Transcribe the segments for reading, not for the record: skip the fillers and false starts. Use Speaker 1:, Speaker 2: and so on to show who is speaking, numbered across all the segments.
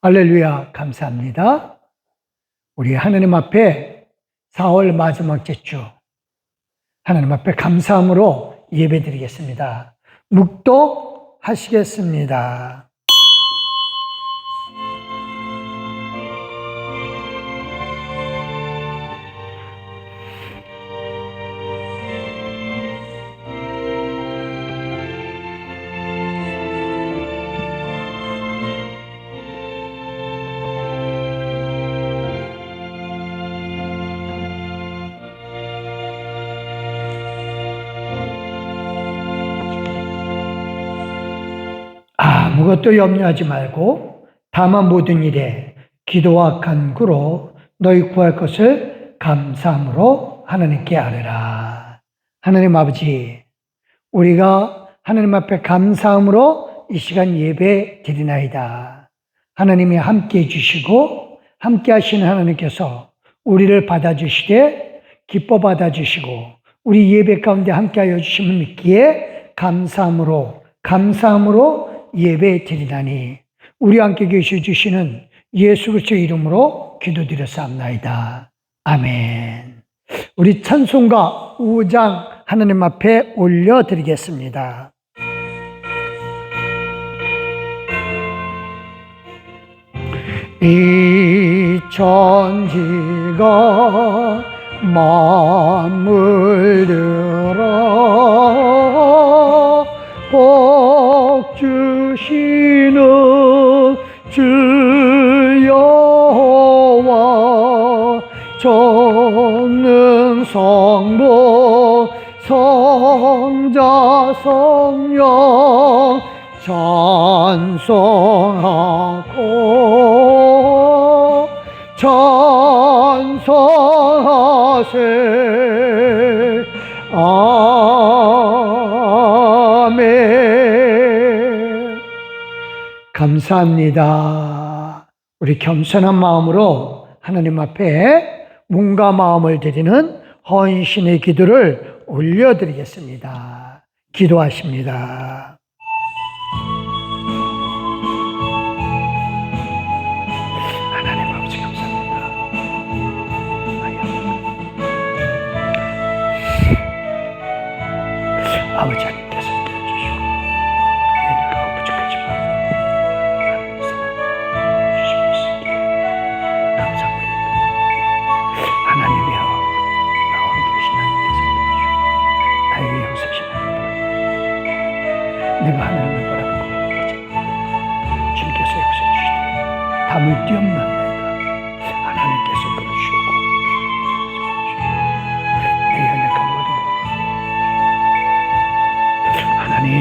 Speaker 1: 할렐루야, 감사합니다. 우리 하나님 앞에 4월 마지막 주 하나님 앞에 감사함으로 예배드리겠습니다. 묵독하시겠습니다. 아무것도 염려하지 말고 다만 모든 일에 기도와 간구로 너희 구할 것을 감사함으로 하나님께 아뢰라. 하나님 아버지, 우리가 하나님 앞에 감사함으로 이 시간 예배 드리나이다. 하나님이 함께 해주시고 함께 하시는 하나님께서 우리를 받아주시되 기뻐 받아주시고 우리 예배 가운데 함께하여 주심을 믿기에 감사함으로 예배 드리다니 우리 함께 계셔 주시는 예수 그리스도의 이름으로 기도드렸사옵나이다. 아멘. 우리 찬송가 5장 하나님 앞에 올려드리겠습니다. 이 천지가 만물들어 복 주시는 주 여호와 전능 성부 성자 성령 찬송하고 찬송하세. 아멘. 감사합니다. 우리 겸손한 마음으로 하나님 앞에 몸과 마음을 드리는 헌신의 기도를 올려드리겠습니다. 기도하십니다. 하나님 아버지 감사합니다. 아버지 하나님께서 주시고 내가 부족하지만 하나님 주시고 있으니 감사합니다. 하나님이여, 나와 함께 계신 하나님께서 나에게 용서하신 하나님, 내가 하나님을 바라보고 주님께서 용서해 주시되 담을 뛰엄나이다. 하나님께서 끌어주시고 내 연약한 모든 것 하나님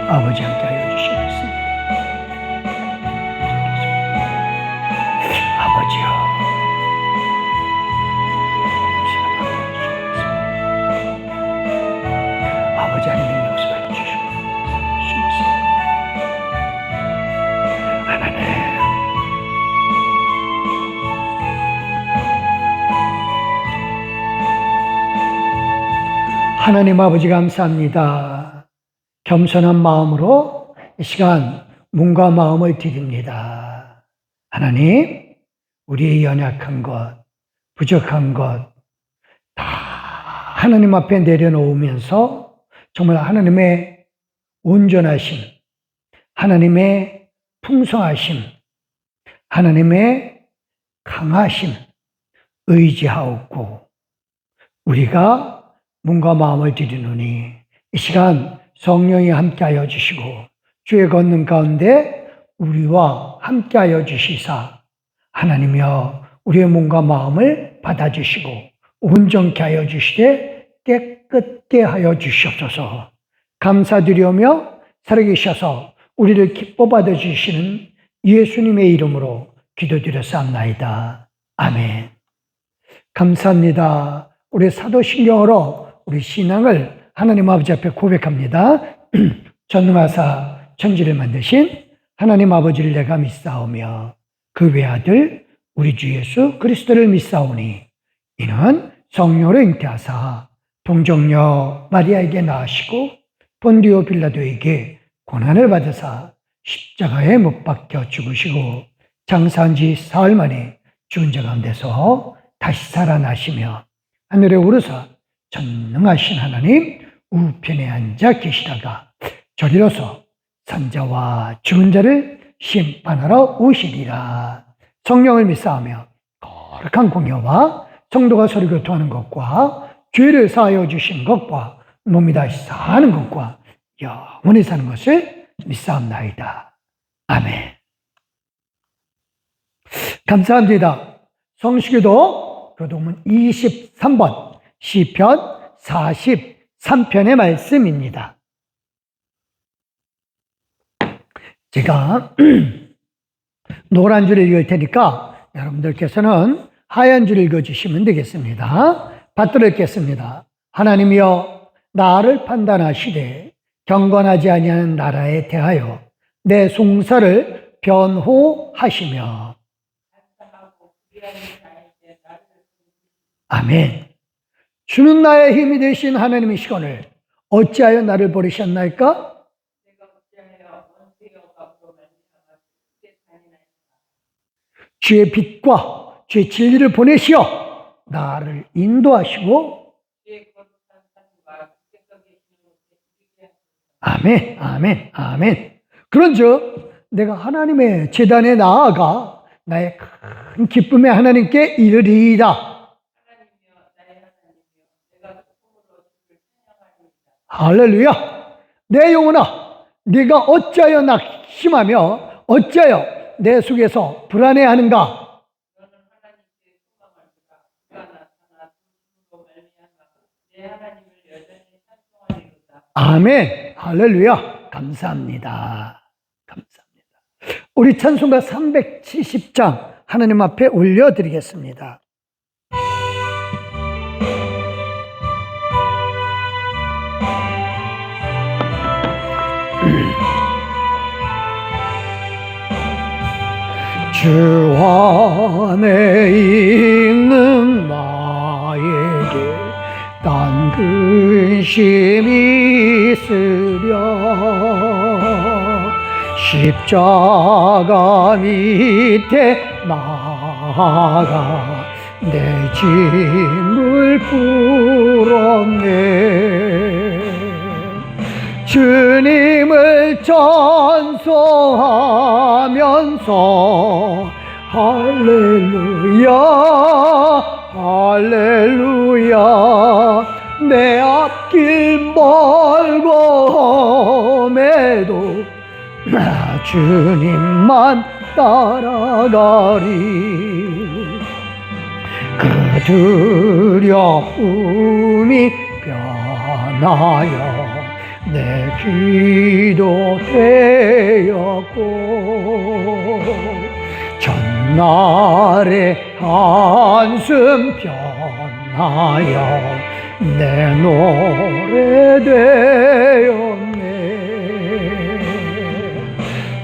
Speaker 1: 아버지 함께하여 주시겠습니다. 아버지여, 시간 함께하여 주시겠습니다. 아버지 하나님 용서해 주시고 하나님 하나님 아버지 감사합니다. 겸손한 마음으로 이 시간 몸과 마음을 드립니다. 하나님, 우리의 연약한 것, 부족한 것 다 하나님 앞에 내려놓으면서 정말 하나님의 온전하심, 하나님의 풍성하심, 하나님의 강하심 의지하옵고 우리가 몸과 마음을 드리노니 이 시간 성령이 함께하여 주시고 주의 권능 가운데 우리와 함께하여 주시사 하나님이여 우리의 몸과 마음을 받아주시고 온전케 하여 주시되 깨끗게 하여 주시옵소서. 감사드리오며 살아계셔서 우리를 기뻐 받아주시는 예수님의 이름으로 기도드렸사옵나이다. 아멘. 감사합니다. 우리 사도신경으로 우리 신앙을 하나님 아버지 앞에 고백합니다. 전능하사 천지를 만드신 하나님 아버지를 내가 믿사오며 그 외아들 우리 주 예수 그리스도를 믿사오니 이는 성령으로 잉태하사 동정녀 마리아에게 낳으시고 본디오 빌라도에게 고난을 받으사 십자가에 못 박혀 죽으시고 장사한 지 사흘 만에 죽은 자 가운데서 다시 살아나시며 하늘에 오르사 전능하신 하나님 우편에 앉아 계시다가 저리로서 산자와 죽은 자를 심판하러 오시리라. 성령을 믿사오며 거룩한 공예와 성도가 서로 교통하는 것과 죄를 사하여 주신 것과 몸이 다시 사는 것과 영원히 사는 것을 믿사옵나이다. 아멘. 감사합니다. 성시기도 교독문 23번 시편 43편의 말씀입니다. 제가 노란 줄 읽을 테니까 여러분들께서는 하얀 줄 읽어주시면 되겠습니다. 받들어 읽겠습니다. 하나님이여 나를 판단하시되 경건하지 아니하는 나라에 대하여 내 송사를 변호하시며 아멘. 주는 나의 힘이 되신 하나님이시거늘 어찌하여 나를 버리셨나이까? 주의 빛과 주의 진리를 보내시어 나를 인도하시고 아멘, 아멘, 아멘. 그런즉 내가 하나님의 제단에 나아가 나의 큰 기쁨에 하나님께 이르리이다. 할렐루야. 내 영혼아, 네가 어찌하여 낙심하며 어찌하여 내 속에서 불안해하는가? 아멘. 할렐루야. 감사합니다. 감사합니다. 우리 찬송가 370장 하나님 앞에 올려드리겠습니다. 주 안에 있는 나에게 딴 근심이 있으랴 십자가 밑에 나아가 내 짐을 풀었네. 주님을 찬송하면서 할렐루야 할렐루야 내 앞길 멀고 험해도 나 주님만 따라가리. 그 두려움이 변하여 내 기도 되었고 전날의 한숨 변하여 내 노래 되었네.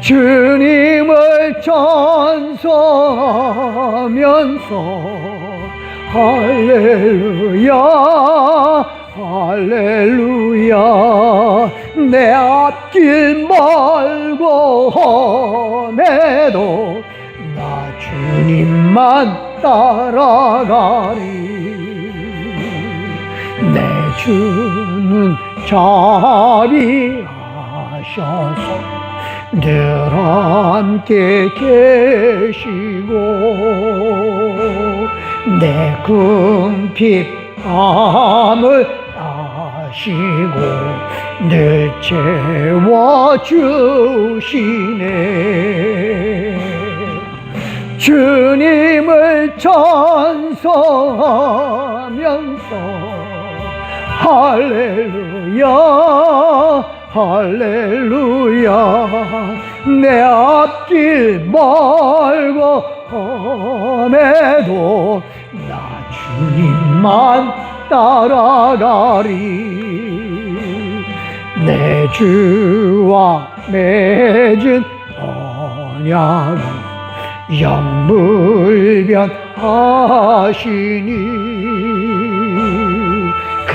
Speaker 1: 주님을 찬송하면서 할렐루야 할렐루야 내 앞길 멀고 험해도 나 주님만 따라가리. 내 주는 자비하셔서 늘 함께 계시고 내 궁핍함을 아시고 늘 채워주시네. 주님을 찬송하면서 할렐루야 할렐루야 내 앞길 멀고 험해도 나 주님만 따라가리. 내 주와 맺은 언약은 영불변하시니 그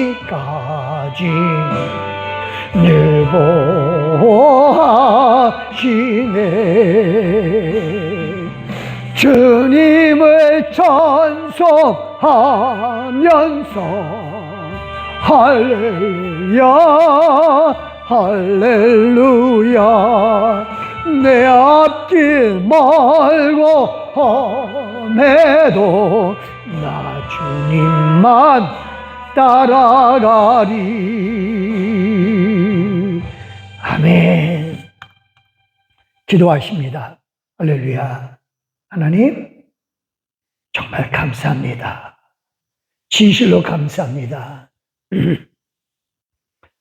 Speaker 1: 날아가기까지 늘 보호하시네. 주님을 찬송하면서 할렐루야 할렐루야 내 앞길 말고 험해도 나 주님만 따라가리. 아멘. 기도하십니다. 할렐루야. 하나님 정말 감사합니다. 진실로 감사합니다.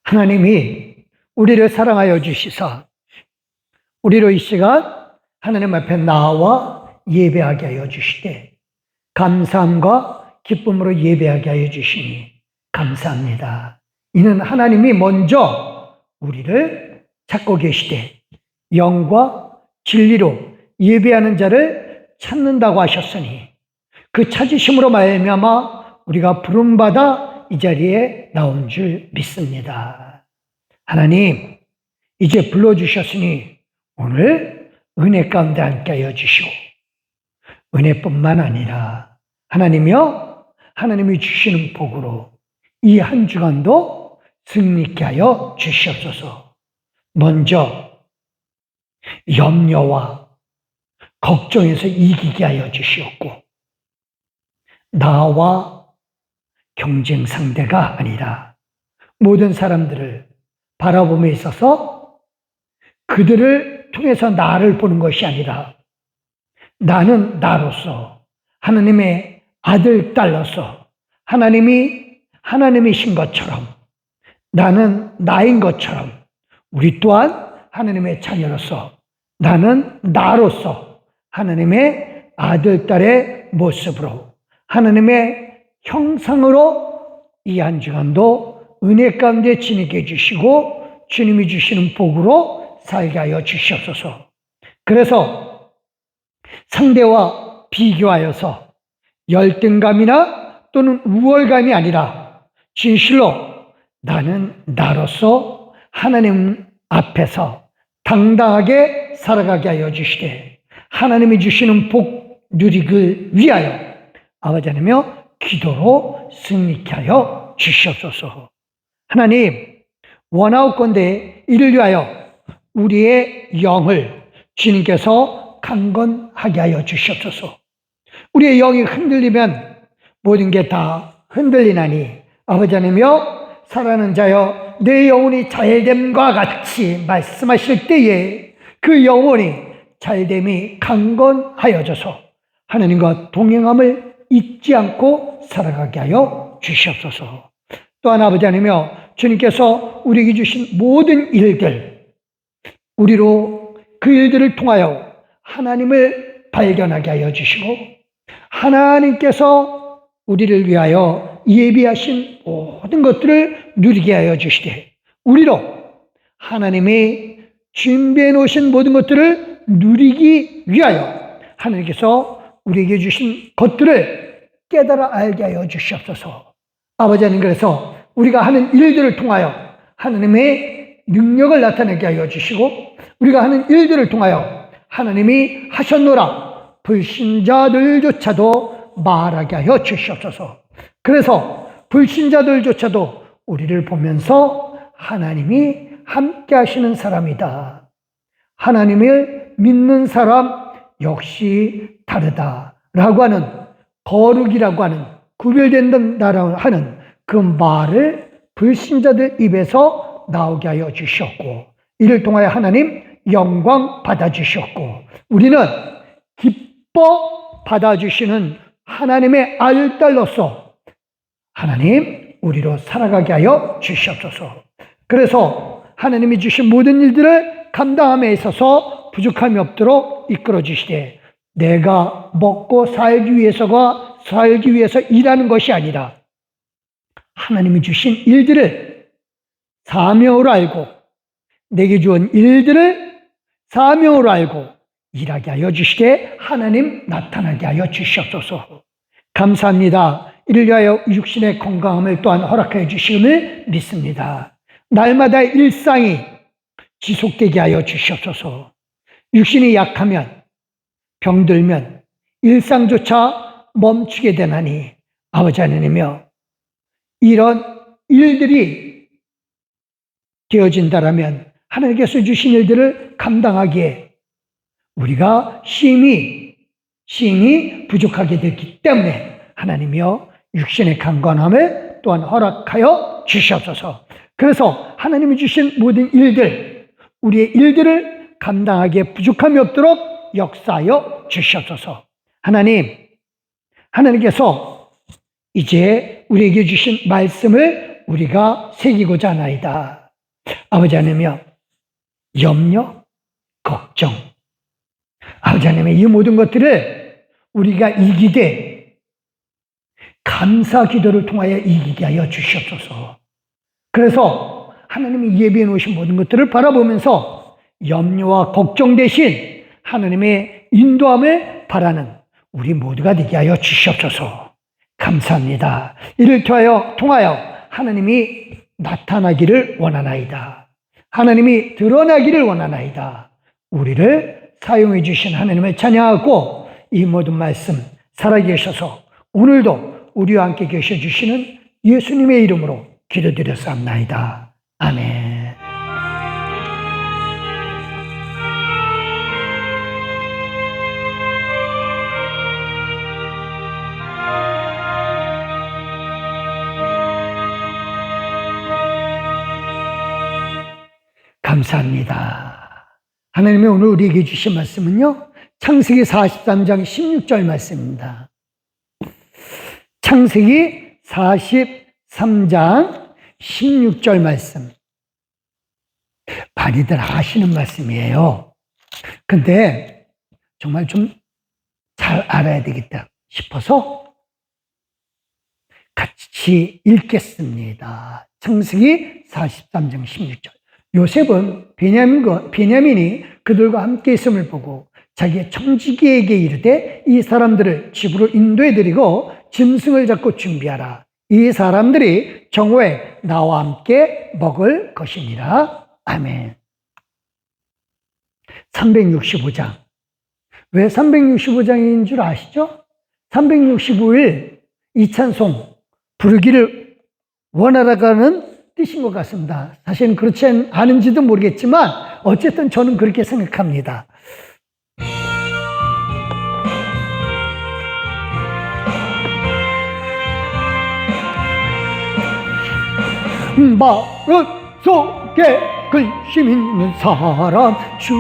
Speaker 1: 하나님이 우리를 사랑하여 주시사 우리로 이 시간 하나님 앞에 나와 예배하게 하여 주시되 감사함과 기쁨으로 예배하게 하여 주시니 감사합니다. 이는 하나님이 먼저 우리를 찾고 계시되 영과 진리로 예배하는 자를 찾는다고 하셨으니 그 찾으심으로 말미암아 우리가 부름받아 이 자리에 나온 줄 믿습니다. 하나님 이제 불러주셨으니 오늘 은혜 가운데 함께 하여 주시고 은혜뿐만 아니라 하나님이여 하나님이 주시는 복으로 이 한 주간도 승리케 하여 주시옵소서. 먼저 염려와 걱정에서 이기게 하여 주시옵고 나와 경쟁 상대가 아니라 모든 사람들을 바라봄에 있어서 그들을 통해서 나를 보는 것이 아니라 나는 나로서 하나님의 아들, 딸로서 하나님이 하나님이신 것처럼 나는 나인 것처럼 우리 또한 하나님의 자녀로서 나는 나로서 하나님의 아들, 딸의 모습으로 하나님의 형상으로 이 한 주간도 은혜 가운데 지니게 해주시고 주님이 주시는 복으로 살게 하여 주시옵소서. 그래서 상대와 비교하여서 열등감이나 또는 우월감이 아니라 진실로 나는 나로서 하나님 앞에서 당당하게 살아가게 하여 주시되 하나님이 주시는 복 누리길 위하여 아버지 하나님여 기도로 승리케 하여 주시옵소서. 하나님 원하옵건대 이를 위하여 우리의 영을 주님께서 강건하게 하여 주시옵소서. 우리의 영이 흔들리면 모든 게 다 흔들리나니 아버지 하나님여 살아있는 자여 내 영혼이 잘됨과 같이 말씀하실 때에 그 영혼이 잘됨이 강건하여져서 하나님과 동행함을 잊지 않고 살아가게 하여 주시옵소서. 또한 아버지 하나님여 주님께서 우리에게 주신 모든 일들 우리로 그 일들을 통하여 하나님을 발견하게 하여 주시고 하나님께서 우리를 위하여 예비하신 모든 것들을 누리게 하여 주시되 우리로 하나님이 준비해 놓으신 모든 것들을 누리기 위하여 하나님께서 우리에게 주신 것들을 깨달아 알게 하여 주시옵소서. 아버지 하나님 그래서 우리가 하는 일들을 통하여 하나님의 능력을 나타내게 하여 주시고 우리가 하는 일들을 통하여 하나님이 하셨노라 불신자들조차도 말하게 하여 주시옵소서. 그래서 불신자들조차도 우리를 보면서 하나님이 함께 하시는 사람이다. 하나님을 믿는 사람 역시 다르다라고 하는 거룩이라고 하는 구별된다라고 하는 그 말을 불신자들 입에서 나오게 하여 주셨고 이를 통하여 하나님 영광 받아주셨고 우리는 기뻐 받아주시는 하나님의 아들딸로서 하나님 우리로 살아가게 하여 주시옵소서. 그래서 하나님이 주신 모든 일들을 감당함에 있어서 부족함이 없도록 이끌어 주시되 내가 먹고 살기 위해서 일하는 것이 아니라 하나님이 주신 일들을 사명으로 알고 내게 주은 일들을 사명으로 알고 일하게 하여 주시되 하나님 나타나게 하여 주시옵소서. 감사합니다. 이를 위하여 육신의 건강함을 또한 허락하여 주심을 믿습니다. 날마다 일상이 지속되게 하여 주시옵소서. 육신이 약하면, 병들면 일상조차 멈추게 되나니 아버지 하나님이여, 이런 일들이 되어진다라면 하나님께서 주신 일들을 감당하기에 우리가 심히 부족하게 됐기 때문에 하나님이여 육신의 강건함을 또한 허락하여 주시옵소서. 그래서 하나님이 주신 모든 일들, 우리의 일들을 감당하기에 부족함이 없도록 역사하여 주시옵소서. 하나님께서 이제 우리에게 주신 말씀을 우리가 새기고자 하나이다. 아버지 하나님이여, 염려, 걱정, 아버지 하나님, 이 모든 것들을 우리가 이기되 감사 기도를 통하여 이기게 하여 주시옵소서. 그래서 하나님이 예비해 놓으신 모든 것들을 바라보면서 염려와 걱정 대신 하나님의 인도함을 바라는 우리 모두가 되게 하여 주시옵소서. 감사합니다. 이를 통하여 하나님이 나타나기를 원하나이다. 하나님이 드러나기를 원하나이다. 우리를 사용해 주신 하나님을 찬양하고 이 모든 말씀 살아계셔서 오늘도 우리와 함께 계셔주시는 예수님의 이름으로 기도드렸사옵나이다. 아멘. 감사합니다. 하나님이 오늘 우리에게 주신 말씀은요, 창세기 43장 16절 말씀입니다. 창세기 43장 16절 말씀. 많이들 아시는 말씀이에요. 근데 정말 좀 잘 알아야 되겠다 싶어서 같이 읽겠습니다. 창세기 43장 16절. 요셉은 베냐민이 그들과 함께 있음을 보고 자기의 청지기에게 이르되 이 사람들을 집으로 인도해드리고 짐승을 잡고 준비하라. 이 사람들이 정오에 나와 함께 먹을 것이니라. 아멘. 365장. 왜 365장인 줄 아시죠? 365일 이찬송 부르기를 원하라가는 뜻인 것 같습니다. 사실은 그렇지 않은지도 모르겠지만 어쨌든 저는 그렇게 생각합니다. 마음 속에 근심 있는 사람 주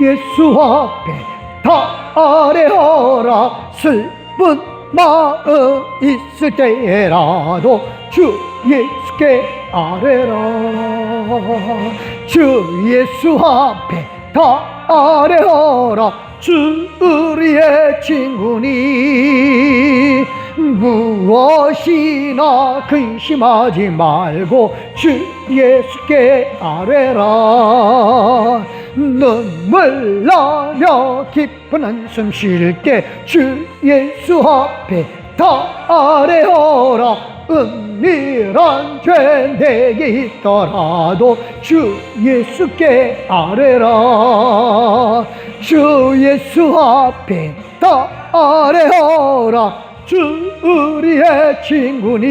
Speaker 1: 예수 앞에 다 아뢰어라. 슬픈 마음 있을 때라도 주 예수께 아뢰라. 주 예수 앞에 다 아뢰어라. 주 우리의 친구니 무엇이나 근심하지 말고 주 예수께 아뢰라. 눈물 나며 깊은 한숨 쉴 때 주 예수 앞에 다 아뢰어라. 은밀한 죄 내게 있더라도 주 예수께 아뢰라. 주 예수 앞에 다 아뢰어라. 주 우리의 친구니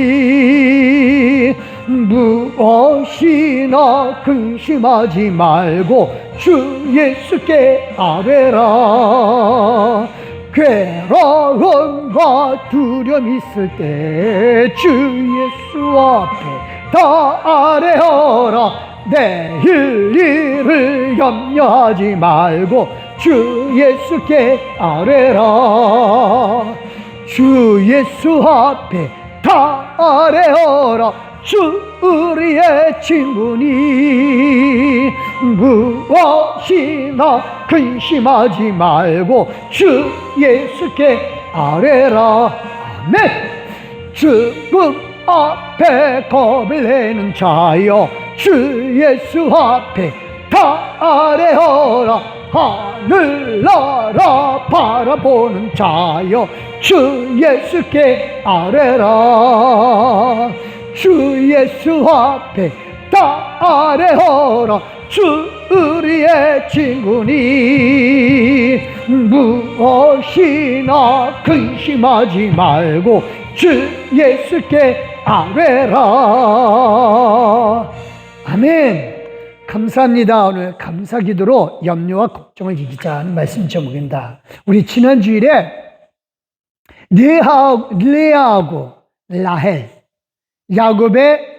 Speaker 1: 무엇이나 근심하지 말고 주 예수께 아뢰라. 괴로움과 두려움 있을 때 주 예수 앞에 다 아뢰어라. 내일 일을 염려하지 말고 주 예수께 아뢰라. 주 예수 앞에 다 아뢰어라. 주 우리의 친구니 무엇이나 근심하지 말고 주 예수께 아뢰라. 아멘. 죽음 앞에 겁을 내는 자여 주 예수 앞에 다 아뢰어라. 하늘나라 바라보는 자여 주 예수께 아뢰라. 주 예수 앞에 다 아뢰어라. 주 우리의 친구니 무엇이나 근심하지 말고 주 예수께 아뢰라. 아멘. 감사합니다. 오늘 감사기도로 염려와 걱정을 이기자 하는 말씀 제목입니다. 우리 지난 주일에 레아하고 라헬, 야곱의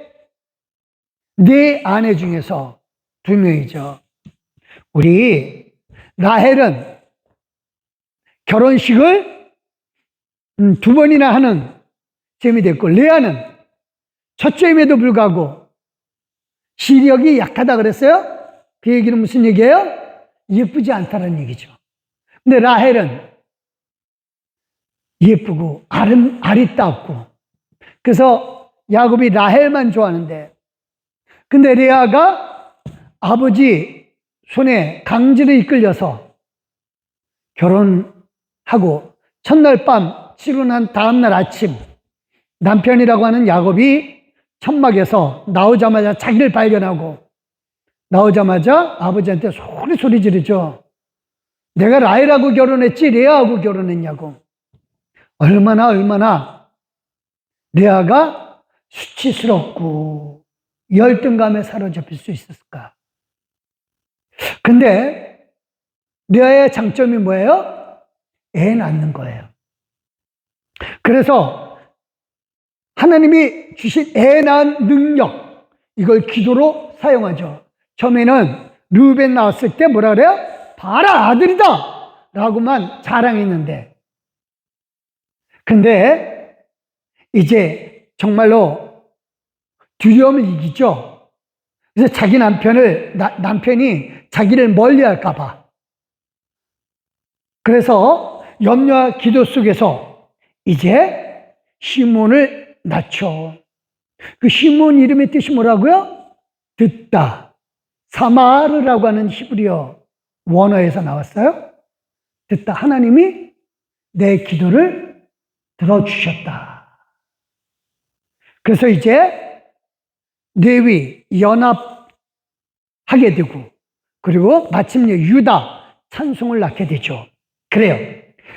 Speaker 1: 네 아내 중에서 두 명이죠. 우리 라헬은 결혼식을 두 번이나 하는 셈이 됐고, 레아는 첫째임에도 불구하고 시력이 약하다 그랬어요? 그 얘기는 무슨 얘기예요? 예쁘지 않다는 얘기죠. 근데 라헬은 예쁘고 아리따웠고, 그래서 야곱이 라헬만 좋아하는데, 근데 레아가 아버지 손에 강제로 이끌려서 결혼하고 첫날 밤 치고 난 다음날 아침 남편이라고 하는 야곱이 천막에서 나오자마자 자기를 발견하고, 나오자마자 아버지한테 소리 지르죠. 내가 라헬하고 결혼했지 레아하고 결혼했냐고. 얼마나 레아가 수치스럽고 열등감에 사로잡힐 수 있었을까. 근데 레아의 장점이 뭐예요? 애 낳는 거예요. 그래서 하나님이 주신 애 낳은 능력, 이걸 기도로 사용하죠. 처음에는 르우벤 나왔을 때 뭐라 그래요? 봐라, 아들이다! 라고만 자랑했는데, 근데 이제 정말로 두려움을 이기죠. 그래서 자기 남편이 자기를 멀리 할까봐. 그래서 염려와 기도 속에서 이제 시몬을 낳죠. 그 시몬 이름의 뜻이 뭐라고요? 듣다. 사마르라고 하는 히브리어 원어에서 나왔어요. 듣다. 하나님이 내 기도를 들어주셨다. 그래서 이제 레위 연합하게 되고, 그리고 마침내 유다 찬송을 낳게 되죠. 그래요.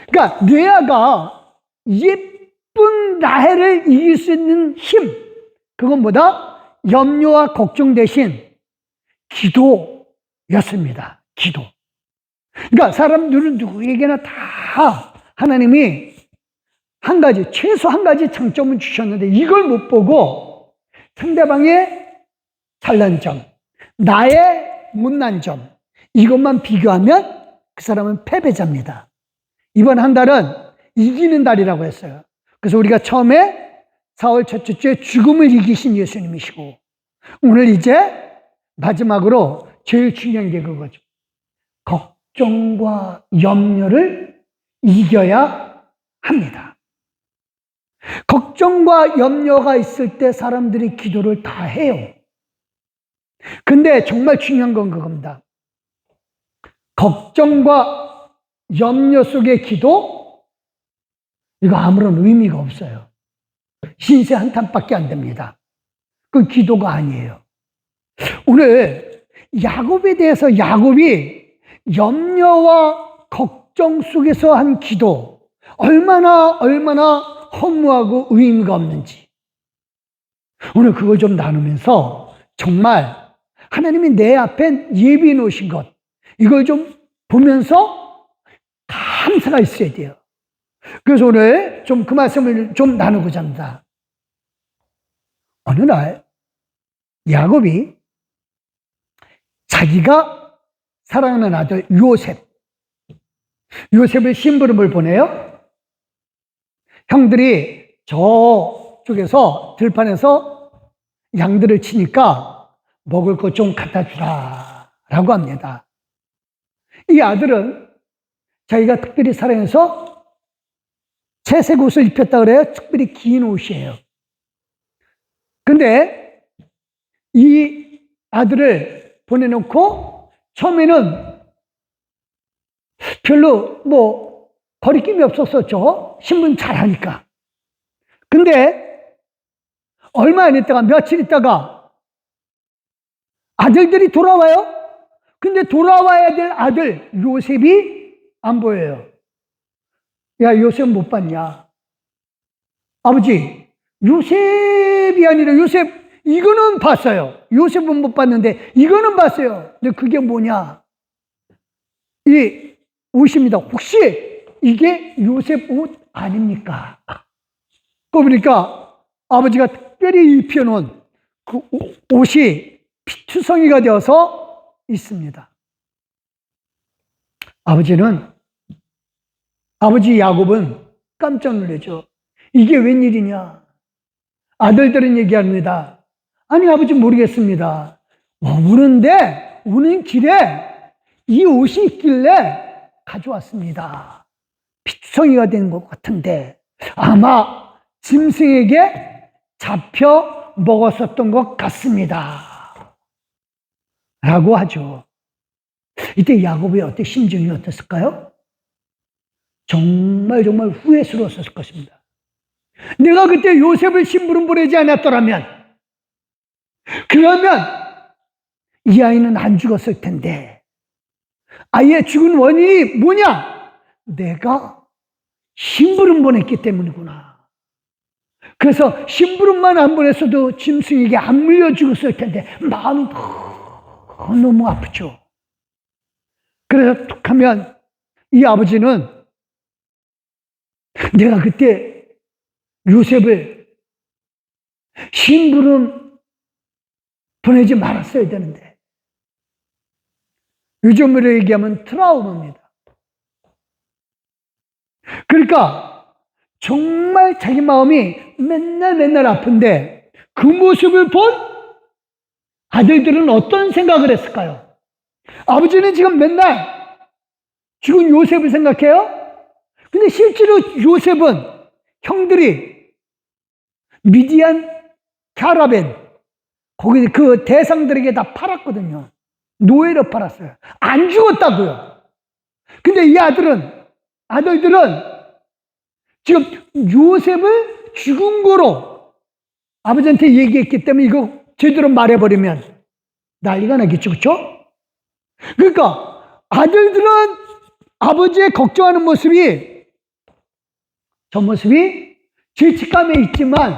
Speaker 1: 그러니까 레아가 예쁜 라헬을 이길 수 있는 힘, 그건 뭐다? 염려와 걱정 대신 기도였습니다. 기도. 그러니까 사람들은 누구에게나 다 하나님이 최소 한 가지 장점을 주셨는데, 이걸 못 보고 상대방의 잘난 점, 나의 못난 점, 이것만 비교하면 그 사람은 패배자입니다. 이번 한 달은 이기는 달이라고 했어요. 그래서 우리가 처음에 4월 첫째 주에 죽음을 이기신 예수님이시고, 오늘 이제 마지막으로 제일 중요한 게 그거죠. 걱정과 염려를 이겨야 합니다. 걱정과 염려가 있을 때 사람들이 기도를 다 해요. 근데 정말 중요한 건 그겁니다. 걱정과 염려 속의 기도, 이거 아무런 의미가 없어요. 신세 한탄밖에 안 됩니다. 그건 기도가 아니에요. 오늘 야곱에 대해서 야곱이 염려와 걱정 속에서 한 기도, 얼마나 허무하고 의미가 없는지, 오늘 그걸 좀 나누면서 정말 하나님이 내 앞에 예비해 놓으신 것, 이걸 좀 보면서 감사가 있어야 돼요. 그래서 오늘 좀 그 말씀을 좀 나누고자 합니다. 어느 날 야곱이 자기가 사랑하는 아들 요셉을 심부름을 보내요. 형들이 저쪽에서 들판에서 양들을 치니까 먹을 것 좀 갖다 주라 라고 합니다. 이 아들은 자기가 특별히 사랑해서 채색 옷을 입혔다 그래요. 특별히 긴 옷이에요. 근데 이 아들을 보내놓고 처음에는 별로 거리낌이 없었었죠. 신분 잘하니까. 근데 얼마 안 있다가, 며칠 있다가 아들들이 돌아와요. 근데 돌아와야 될 아들 요셉이 안 보여요. 야, 요셉 못 봤냐? 아버지, 요셉이 아니라 요셉, 이거는 봤어요. 요셉은 못 봤는데 이거는 봤어요. 근데 그게 뭐냐? 이 옷입니다. 혹시 이게 요셉 옷 아닙니까? 그거 보니까 아버지가 특별히 입혀놓은 그 옷이 피투성이가 되어서 있습니다. 아버지 야곱은 깜짝 놀라죠. 이게 웬일이냐? 아들들은 얘기합니다. 아니, 아버지 모르겠습니다. 오는 길에 이 옷이 있길래 가져왔습니다. 피투성이가 된 것 같은데 아마 짐승에게 잡혀 먹었었던 것 같습니다. 라고 하죠. 이때 야곱의 어떤 심정이 어땠을까요? 정말 후회스러웠을 것입니다. 내가 그때 요셉을 심부름 보내지 않았더라면, 그러면 이 아이는 안 죽었을 텐데, 아이의 죽은 원인이 뭐냐? 내가 심부름 보냈기 때문이구나. 그래서 심부름만 안 보냈어도 짐승에게 안 물려 죽었을 텐데 마음이 너무 아프죠. 그래서 툭 하면 이 아버지는 내가 그때 요셉을 심부름 보내지 말았어야 되는데, 요즘으로 얘기하면 트라우마입니다. 그러니까 정말 자기 마음이 맨날 아픈데 그 모습을 본 아들들은 어떤 생각을 했을까요? 아버지는 지금 맨날 죽은 요셉을 생각해요? 근데 실제로 요셉은 형들이 미디안, 갸라벤, 거기 그 대상들에게 다 팔았거든요. 노예로 팔았어요. 안 죽었다고요. 근데 이 아들들은 지금 요셉을 죽은 거로 아버지한테 얘기했기 때문에 이거 제대로 말해버리면 난리가 나겠죠. 그렇죠? 그러니까 아들들은 아버지의 걱정하는 모습이, 저 모습이 죄책감에 있지만,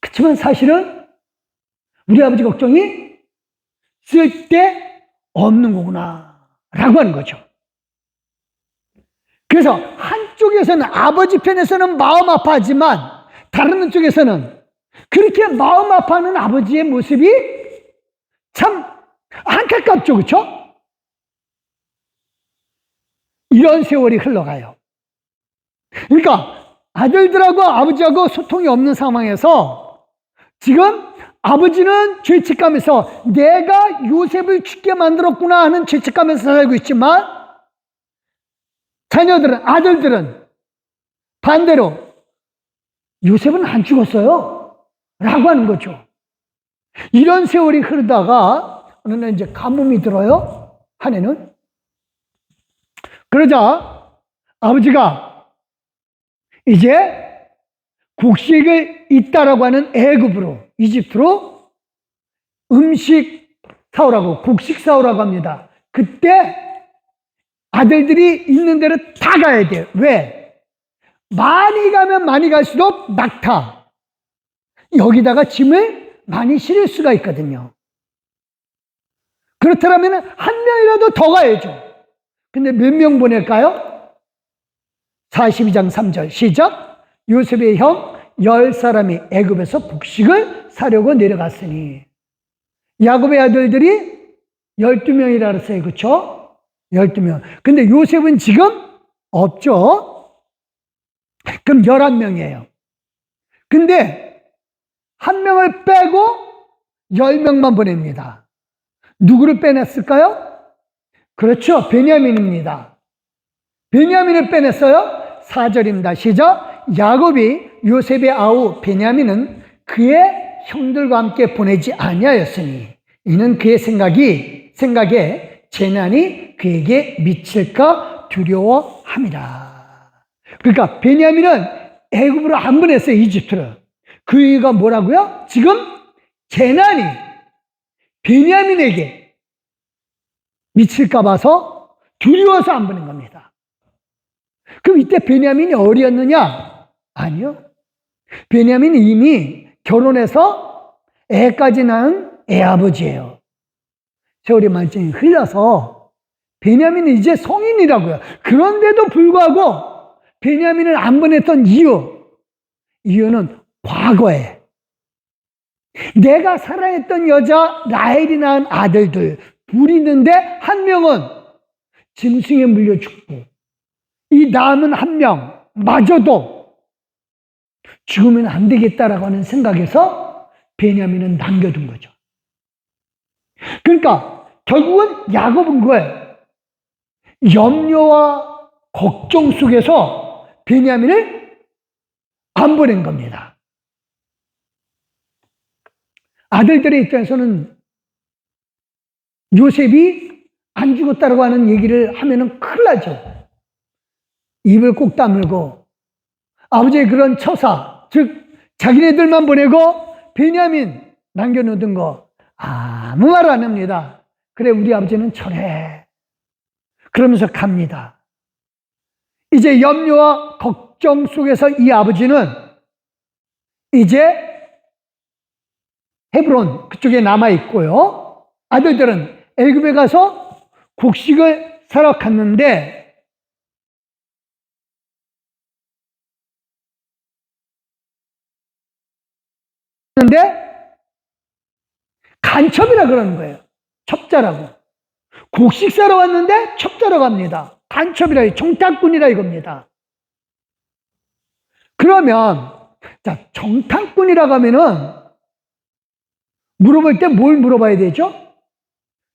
Speaker 1: 그렇지만 사실은 우리 아버지 걱정이 쓸데없는 거구나 라고 하는 거죠. 그래서 한쪽에서는, 아버지 편에서는 마음 아파하지만 다른 쪽에서는 그렇게 마음 아파하는 아버지의 모습이 참 안타깝죠. 그렇죠? 이런 세월이 흘러가요. 그러니까 아들들하고 아버지하고 소통이 없는 상황에서 지금 아버지는 죄책감에서 내가 요셉을 죽게 만들었구나 하는 죄책감에서 살고 있지만, 아들들은 반대로 요셉은 안 죽었어요 라고 하는 거죠. 이런 세월이 흐르다가 어느 날 이제 가뭄이 들어요, 한 해는. 그러자 아버지가 이제 곡식을 잇다라고 하는 애굽으로, 이집트로 음식 사오라고, 곡식 사오라고 합니다. 그때 아들들이 있는 대로 다 가야 돼요. 왜? 많이 가면 많이 갈수록 낙타, 여기다가 짐을 많이 실을 수가 있거든요. 그렇다면 한 명이라도 더 가야죠. 근데 몇 명 보낼까요? 42장 3절 시작. 요셉의 형 10사람이 애굽에서 곡식을 사려고 내려갔으니. 야곱의 아들들이 12명이라 그랬어요. 그렇죠? 12명. 근데 요셉은 지금 없죠? 그럼 11명이에요. 근데 한 명을 빼고 10명만 보냅니다. 누구를 빼냈을까요? 그렇죠. 베냐민입니다. 베냐민을 빼냈어요. 4절입니다. 시작. 야곱이 요셉의 아우 베냐민은 그의 형들과 함께 보내지 아니하였으니 이는 그의 생각에 재난이 그에게 미칠까 두려워함이라. 그러니까 베냐민은 애굽으로 안 보냈어요, 이집트로. 그 이유가 뭐라고요? 지금 재난이 베냐민에게 미칠까 봐서 두려워서 안 보낸 겁니다. 그럼 이때 베냐민이 어리였느냐? 아니요. 베냐민이 이미 결혼해서 애까지 낳은 애아버지예요. 세월이 많이 흘러서 베냐민은 이제 성인이라고요. 그런데도 불구하고 베냐민을 안 보냈던 이유는 과거에 내가 사랑했던 여자 라헬이 낳은 아들들 둘이 있는데 한 명은 짐승에 물려 죽고 이 남은 한 명마저도 죽으면 안 되겠다라고 하는 생각에서 베냐민은 남겨둔 거죠. 그러니까 결국은 야곱은 그거예요. 염려와 걱정 속에서 베냐민을 안 보낸 겁니다. 아들들의 입장에서는 요셉이 안 죽었다고 하는 얘기를 하면은 큰일 나죠. 입을 꼭 다물고 아버지의 그런 처사, 즉 자기네들만 보내고 베냐민 남겨놓은 거 아무 말 안 합니다. 그래, 우리 아버지는 철해. 그러면서 갑니다. 이제 염려와 걱정 속에서 이 아버지는 이제 헤브론 그쪽에 남아있고요. 아들들은 애굽에 가서 곡식을 사러 갔는데 간첩이라 그러는 거예요. 첩자라고. 곡식 사러 왔는데 첩자로 갑니다. 간첩이라, 정탐꾼이라 이겁니다. 그러면 자, 정탐꾼이라고 하면은 물어볼 때 뭘 물어봐야 되죠?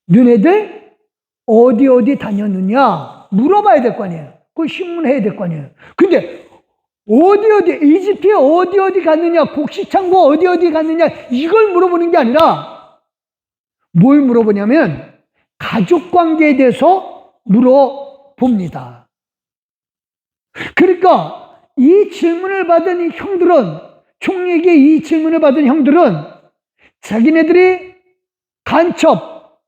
Speaker 1: 너네들 어디 다녔느냐 물어봐야 될 거 아니에요. 그걸 신문해야 될 거 아니에요. 근데 이집트에 어디 갔느냐, 곡식창고 어디 갔느냐 이걸 물어보는 게 아니라 뭘 물어보냐면 가족관계에 대해서 물어봅니다. 그러니까 이 질문을 받은 이 형들은, 총리에게 이 질문을 받은 형들은 자기네들이 간첩,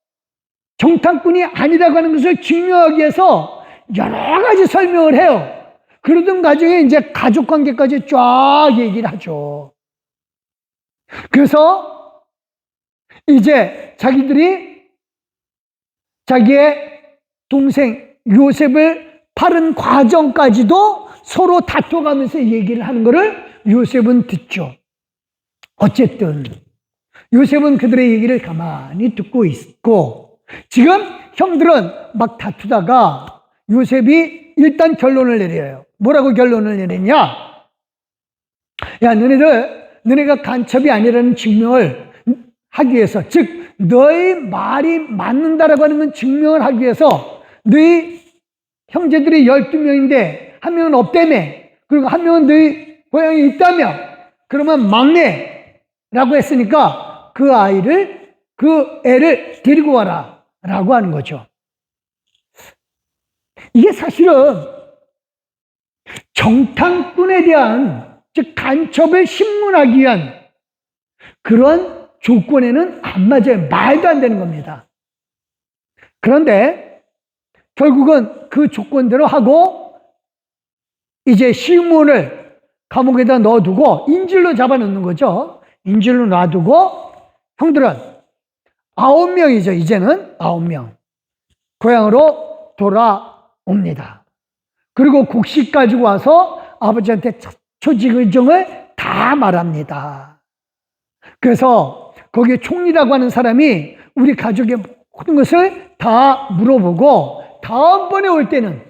Speaker 1: 정탐꾼이 아니라고 하는 것을 증명하기 위해서 여러 가지 설명을 해요. 그러던 과정에 이제 가족관계까지 쫙 얘기를 하죠. 그래서 이제 자기들이 자기의 동생 요셉을 파는 과정까지도 서로 다퉈가면서 얘기를 하는 것을 요셉은 듣죠. 어쨌든 요셉은 그들의 얘기를 가만히 듣고 있고, 지금 형들은 막 다투다가 요셉이 일단 결론을 내려요. 뭐라고 결론을 내리냐? 야, 너네가 간첩이 아니라는 증명을 하기 위해서, 즉 너희 말이 맞는다라고 하는 건 증명을 하기 위해서 너희 형제들이 12명인데 한 명은 없다며, 그리고 한 명은 너희 고향에 있다며, 그러면 막내라고 했으니까 그 애를 데리고 와라 라고 하는 거죠. 이게 사실은 정탐꾼에 대한, 즉 간첩을 신문하기 위한 그런 조건에는 안 맞아요. 말도 안 되는 겁니다. 그런데 결국은 그 조건대로 하고 이제 시몬을 감옥에다 넣어두고 인질로 잡아놓는 거죠. 인질로 놔두고 형들은 9명이죠. 이제는 9명. 고향으로 돌아옵니다. 그리고 곡식 가지고 와서 아버지한테 초직의정을 다 말합니다. 그래서 거기에 총리라고 하는 사람이 우리 가족의 모든 것을 다 물어보고 다음번에 올 때는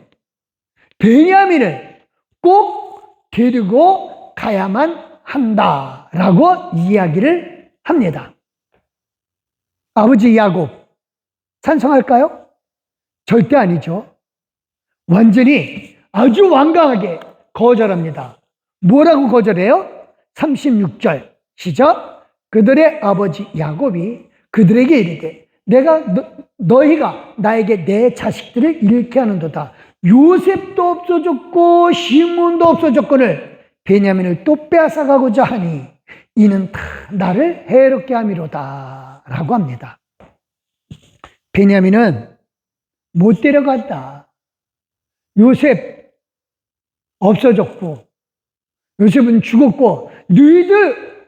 Speaker 1: 베냐민을 꼭 데리고 가야만 한다라고 이야기를 합니다. 아버지 야곱 찬성할까요? 절대 아니죠. 완전히 아주 완강하게 거절합니다. 뭐라고 거절해요? 36절 시작. 그들의 아버지 야곱이 그들에게 이르되 너희가 나에게 내 자식들을 잃게 하는도다. 요셉도 없어졌고 시몬도 없어졌거늘 베냐민을 또 빼앗아가고자 하니 이는 다 나를 해롭게 함이로다 라고 합니다. 베냐민은 못 데려갔다. 요셉 없어졌고 요셉은 죽었고 너희들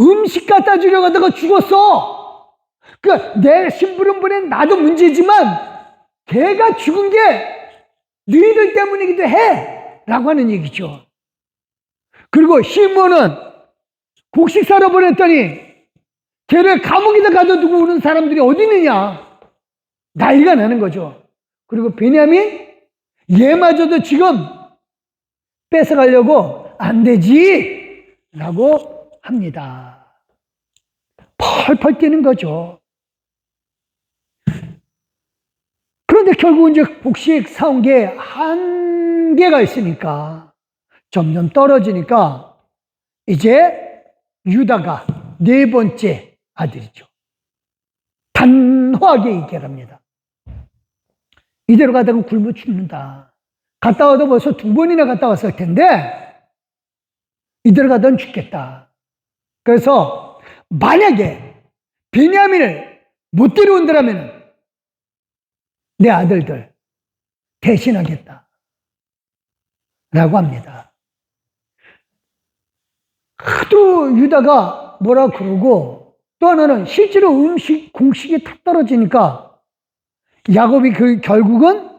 Speaker 1: 음식 갖다 주려고 하다가 죽었어. 그러니까 내 심부름분에 나도 문제지만 걔가 죽은 게 너희들 때문이기도 해 라고 하는 얘기죠. 그리고 시몬은 곡식 사러 보냈더니 걔를 감옥에다 가둬두고 오는 사람들이 어디 있느냐 난리가 나는 거죠. 그리고 베냐민 얘마저도 지금 뺏어가려고 안 되지 라고 합니다. 펄펄 뛰는 거죠. 그런데 결국 이제 곡식 사온 게 한계가 있으니까 점점 떨어지니까 이제 유다가 네 번째 아들이죠. 단호하게 얘기합니다. 이대로 가다가 굶어 죽는다. 갔다 와도 벌써 2번이나 갔다 왔을 텐데 이대로 가다가 죽겠다. 그래서 만약에 베냐민을 못 데려온다면 내 아들들 대신하겠다 라고 합니다. 하도 유다가 뭐라 그러고 또 하나는 실제로 공식이 탁 떨어지니까 야곱이 결국은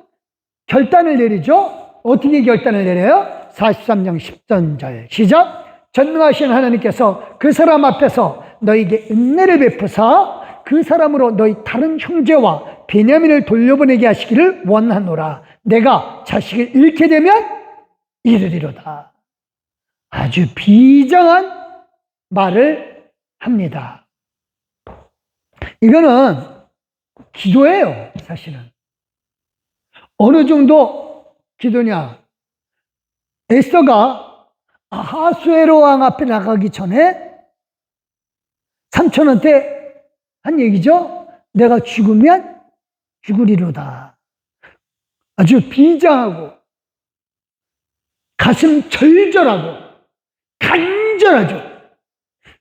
Speaker 1: 결단을 내리죠. 어떻게 결단을 내려요? 43장 10절 시작. 전능하신 하나님께서 그 사람 앞에서 너에게 은혜를 베푸사 그 사람으로 너희 다른 형제와 베냐민을 돌려보내게 하시기를 원하노라. 내가 자식을 잃게 되면 이르리로다. 아주 비장한 말을 합니다. 이거는 기도예요, 사실은. 어느 정도 기도냐? 에스더가 아하수에로 왕 앞에 나가기 전에 삼촌한테 한 얘기죠. 내가 죽으면 죽으리로다. 아주 비장하고 가슴 절절하고 간절하죠.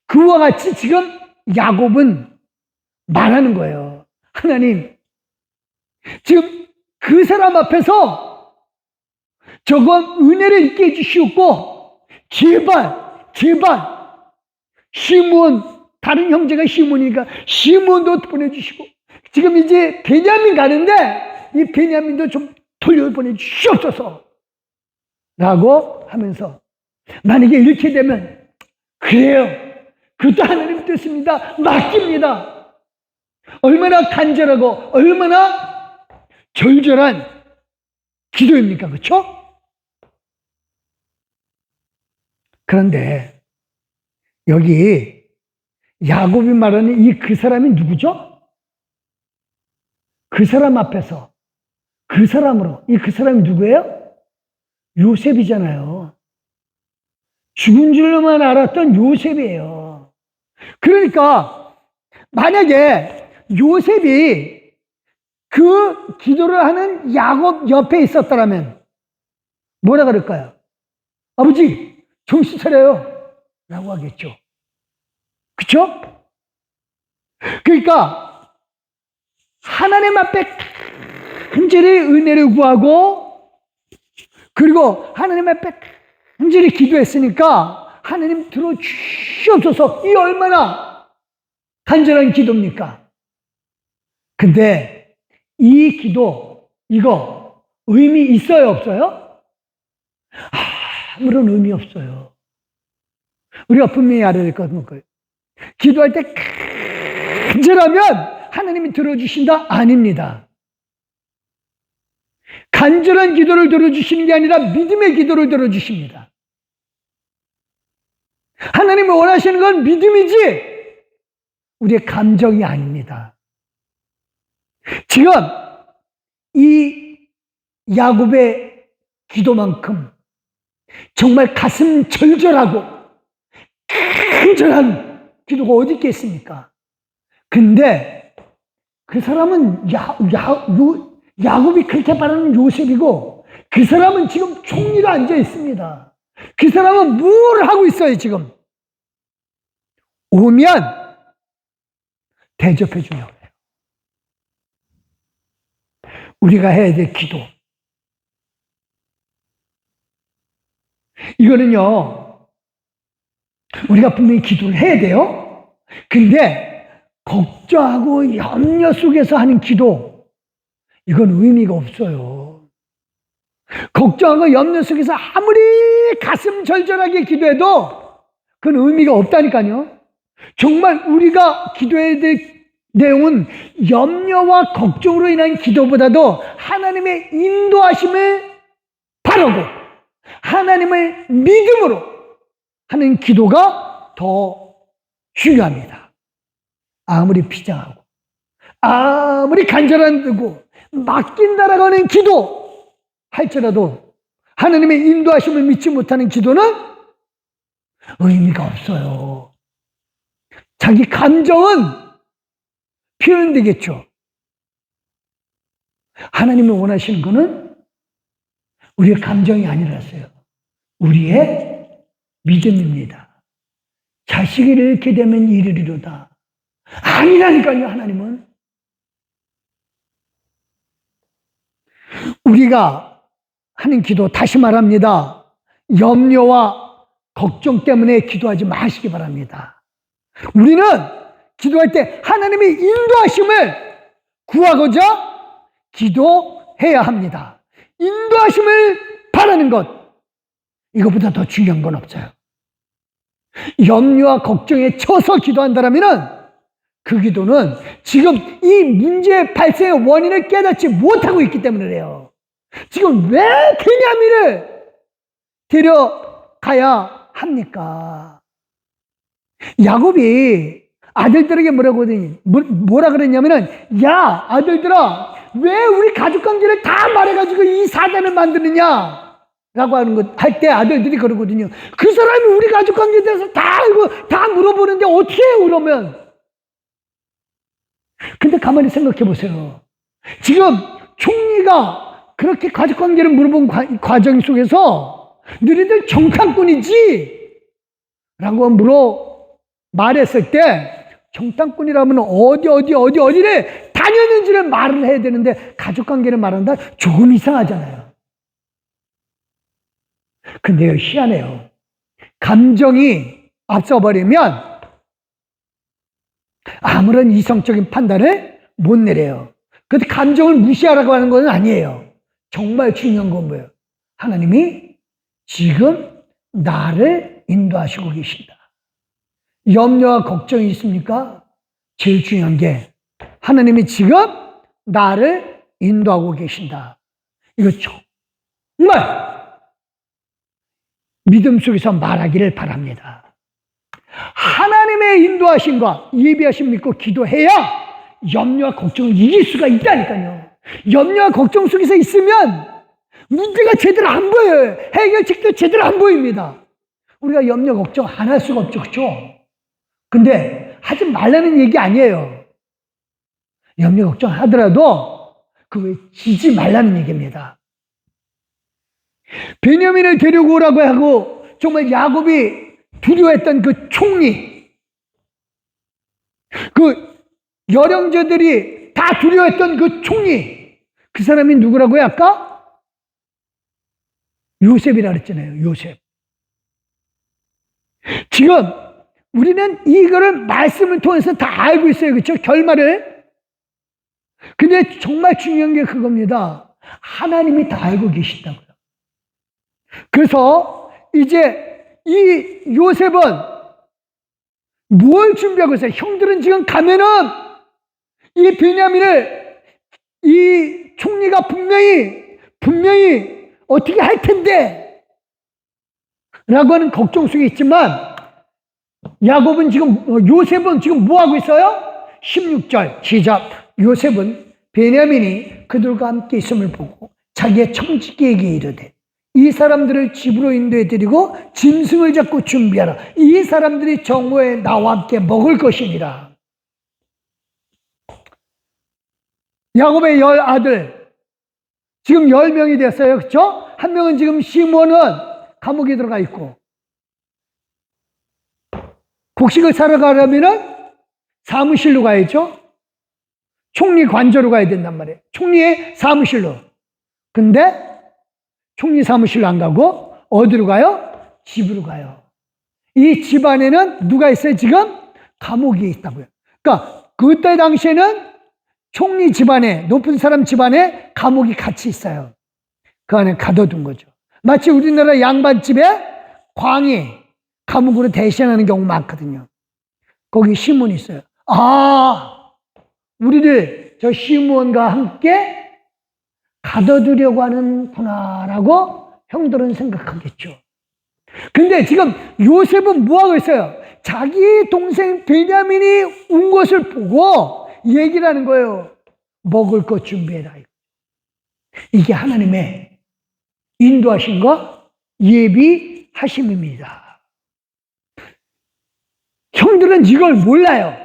Speaker 1: 그와 같이 지금 야곱은 말하는 거예요. 하나님, 지금 그 사람 앞에서 저거 은혜를 있게 해주시옵고 제발 시몬, 다른 형제가 시몬이니까 시몬도 보내주시고 지금 이제 베냐민 가는데 이 베냐민도 좀 돌려보내주시옵소서 라고 하면서 만약에 이렇게 되면 그래요. 그것도 하나님 뜻입니다. 맡깁니다. 얼마나 간절하고 얼마나 절절한 기도입니까? 그렇죠? 그런데 여기 야곱이 말하는 이 그 사람이 누구죠? 그 사람 앞에서 그 사람으로 이 그 사람이 누구예요? 요셉이잖아요. 죽은 줄로만 알았던 요셉이에요. 그러니까 만약에 요셉이 그 기도를 하는 야곱 옆에 있었더라면 뭐라 그럴까요? 아버지 정신 차려요 라고 하겠죠. 그렇죠? 그러니까 하나님 앞에 간절히 은혜를 구하고 그리고 하나님 앞에 간절히 기도했으니까 하나님 들어주시옵소서. 이 얼마나 간절한 기도입니까? 근데 이 기도 이거 의미 있어요 없어요? 아무런 의미 없어요. 우리가 분명히 알아야 될 것은 뭐예요? 기도할 때 간절하면 하나님이 들어주신다? 아닙니다. 간절한 기도를 들어주시는 게 아니라 믿음의 기도를 들어주십니다. 하나님이 원하시는 건 믿음이지 우리의 감정이 아닙니다. 지금 이 야곱의 기도만큼 정말 가슴 절절하고 간절한 기도가 어디 있겠습니까? 근데 그 사람은 야곱이 그렇게 바라는 요셉이고, 그 사람은 지금 총리로 앉아 있습니다. 그 사람은 뭘 하고 있어요, 지금? 오면 대접해 주려고 해요. 우리가 해야 될 기도. 이거는요, 우리가 분명히 기도를 해야 돼요. 근데 걱정하고 염려 속에서 하는 기도, 이건 의미가 없어요. 걱정하고 염려 속에서 아무리 가슴 절절하게 기도해도 그건 의미가 없다니까요. 정말 우리가 기도해야 될 내용은 염려와 걱정으로 인한 기도보다도 하나님의 인도하심을 바라고 하나님을 믿음으로 하는 기도가 더 중요합니다. 아무리 비장하고 아무리 간절하고 맡긴다라고 하는 기도 할지라도 하나님의 인도하심을 믿지 못하는 기도는 의미가 없어요. 자기 감정은 표현되겠죠. 하나님이 원하시는 것은 우리의 감정이 아니라서요. 우리의 믿음입니다. 자식이 이렇게 되면 이르리로다. 아니라니까요, 하나님은. 우리가 하는 기도, 다시 말합니다. 염려와 걱정 때문에 기도하지 마시기 바랍니다. 우리는 기도할 때 하나님의 인도하심을 구하고자 기도해야 합니다. 인도하심을 바라는 것, 이것보다 더 중요한 건 없어요. 염려와 걱정에 쳐서 기도한다면 그 기도는 지금 이 문제의 발생의 원인을 깨닫지 못하고 있기 때문에 그래요. 지금 왜 베냐민을 데려가야 합니까? 야곱이 아들들에게 뭐라 그랬냐면은, 야, 아들들아, 왜 우리 가족관계를 다 말해가지고 이 사단을 만드느냐? 라고 하는 것, 할 때 아들들이 그러거든요. 그 사람이 우리 가족관계에 대해서 다 물어보는데 어떻게 해요, 그러면? 근데 가만히 생각해 보세요. 지금 총리가 그렇게 가족관계를 물어본 과정 속에서 너희들 정탐꾼이지? 라고 말했을 때, 정탐꾼이라면 어디를 다녔는지를 말을 해야 되는데 가족관계를 말한다? 조금 이상하잖아요. 근데요, 희한해요. 감정이 앞서버리면 아무런 이성적인 판단을 못 내려요. 그런데 감정을 무시하라고 하는 건 아니에요. 정말 중요한 건 뭐예요? 하나님이 지금 나를 인도하시고 계신다. 염려와 걱정이 있습니까? 제일 중요한 게 하나님이 지금 나를 인도하고 계신다. 이거 정말 믿음 속에서 말하기를 바랍니다. 하나님의 인도하심과 예비하심 믿고 기도해야 염려와 걱정을 이길 수가 있다니까요. 염려와 걱정 속에서 있으면 문제가 제대로 안 보여요. 해결책도 제대로 안 보입니다. 우리가 염려 걱정 안 할 수가 없죠. 그렇죠? 근데 하지 말라는 얘기 아니에요. 염려 걱정 하더라도 그거에 지지 말라는 얘기입니다. 베냐민을 데리고 오라고 하고 정말 야곱이 두려워했던 그 총리, 그 열영제들이 다 두려워했던 그 총리, 그 사람이 누구라고요? 아까? 요셉이라 그랬잖아요. 요셉. 지금 우리는 이거를 말씀을 통해서 다 알고 있어요. 그렇죠? 결말을. 근데 정말 중요한 게 그겁니다. 하나님이 다 알고 계신다고요. 그래서 이제 이 요셉은 뭘 준비하고 있어요? 형들은 지금 가면은 이 베냐민을 이 총리가 분명히 어떻게 할 텐데 라고 하는 걱정 속에 있지만 요셉은 지금 뭐 하고 있어요? 16절 시작. 요셉은 베냐민이 그들과 함께 있음을 보고 자기의 청지기에게 이르되 이 사람들을 집으로 인도해 드리고 짐승을 잡고 준비하라. 이 사람들이 정오에 나와 함께 먹을 것이니라. 야곱의 10아들, 지금 10명이 됐어요. 그렇죠? 한 명은 지금 시몬은 감옥에 들어가 있고, 곡식을 사러 가려면은 사무실로 가야죠. 총리 관저로 가야 된단 말이에요. 총리의 사무실로. 근데 총리 사무실로 안 가고 어디로 가요? 집으로 가요. 이 집 안에는 누가 있어요? 지금 감옥에 있다고요. 그러니까 그때 당시에는 총리 집안에, 높은 사람 집안에 감옥이 같이 있어요. 그 안에 가둬둔 거죠. 마치 우리나라 양반집에 광이 감옥으로 대신하는 경우 많거든요. 거기 시몬이 있어요. 아, 우리를 저 시몬과 함께 가둬두려고 하는구나라고 형들은 생각하겠죠. 근데 지금 요셉은 뭐하고 있어요? 자기 동생 베냐민이 온 것을 보고 얘기를 하는 거예요. 먹을 것 준비해라. 이게 하나님의 인도하심과 예비하심입니다. 형들은 이걸 몰라요.